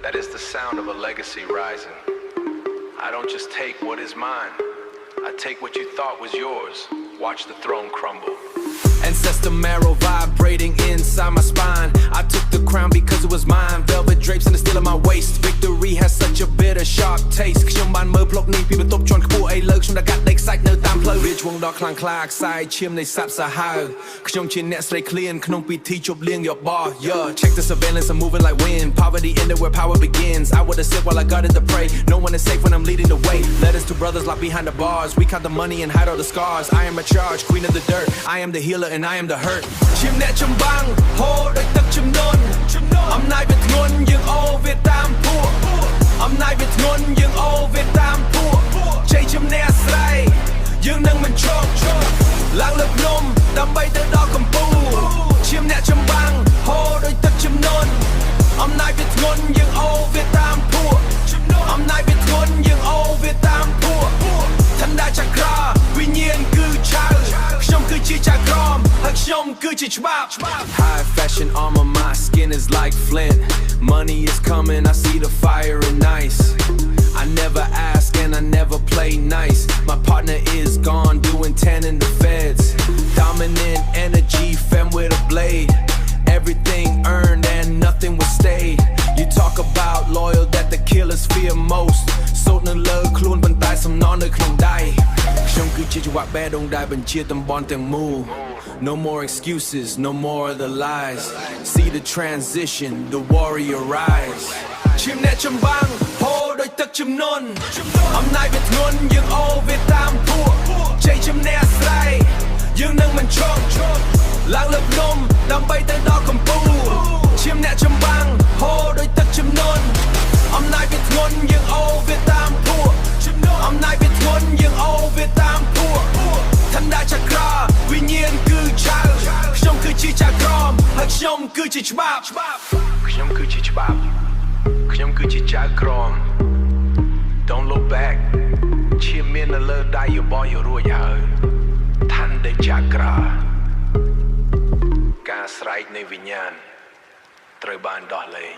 That is the sound of a legacy rising. I don't just take what is mine. I take what you thought was yours. Watch the throne crumble. Ancestor marrow vibrating inside my spine. I took the crown because it was mine. Velvet drapes in the steel of my waist. Victory has such a bitter, sharp taste. ខ្ញុំបានមើលភ្លុកនេះពីបន្ទប់ជាន់ខ្ពស់អីលើខ្ញុំđãកាត់ដីខ្សាច់នៅតាមផ្លូវរាជវង្សដ៏ខ្លាំងក្លាខ្សែឈាមនៃសត្វសាហាវខ្ញុំជាអ្នកស្រីឃ្លានក្នុងពិធីជប់លៀងយកបោះ Yeah, check the surveillance, I'm moving like wind. Poverty ended where power begins. I would've said while I guarded the prey. No one is safe when I'm leading the way. Letters to brothers locked behind the bars. We count the money and hide all the scars. I am a charge, queen of the dirt. I am the healer and I am the hurt. ជាអ្នកចម្បាំងហូរដោយទឹកជំនន់អំណាចវាធ្ងន់យើងអូវាតាមពួកអំណាចវាធ្ងន់យើងអូវាតាមពួកជ័យជំនះស្រីយើងនឹងមិនឈប់ឡើងលើភ្នំដើម្បីទៅដល់កំពូលជាអ្នកចម្បាំងហូរដោយទឹកជំនន់អំណាចវាធ្ងន់យើងអូវាតាមពួកអំណាចវាធ្ងន់យើងអូវាតាមពួកឋានៈចក្រាវិញ្ញាណគឺឆៅខ្ញុំគឺជាចៅក្រមហើយខ្ញុំគឺជាច្បាប់ High fashion armor, my skin is like flint. Money is coming, I see the fire and ice. I never ask and I never play nice. My partner is gone, doing 10 in the feds. Dominant energy, femme with a blade. Everything earned and nothing will stay. You talk about loyal that the killers fear most. សូត្រនៅលើខ្លួនប៉ុន្តែសំណល់នៅក្នុងដៃខ្ញុំគឺជាចង្វាក់បេះដូងដែលបញ្ជាតំបន់ទាំងមូល No more excuses, no more of the lies. See the transition, the warrior rise. ជាអ្នកចម្បាំងហូរដោយទឹកជំនន់អំណាចវាធ្ងន់យើងអូវាតាមពួកជ័យជំនះស្រីយើងនឹងមិនឈប់ឡើងលើភ្នំដើម្បីទៅដល់កំពូលជាអ្នកចម្បាំងហូរដោយទឹកជំនន់អំណាចវាធ្ងន់យើងអូវាតាមពួកអំណាចវាធ្ងន់យើងអូវាតាមពួកឋានៈចក្រាវិញ្ញាណគឺឆៅខ្ញុំគឺជាចៅក្រមហើយខ្ញុំគឺជាច្បាប់ខ្ញុំគឺជាច្បាប់ខ្ញុំគឺជាចៅក្រម Don't look back ឈាមមាននៅលើដៃរបស់យករួចហើយឋានៈចក្រាការស្រែកនៃវិញ្ញាណត្រូវបានដោះលែង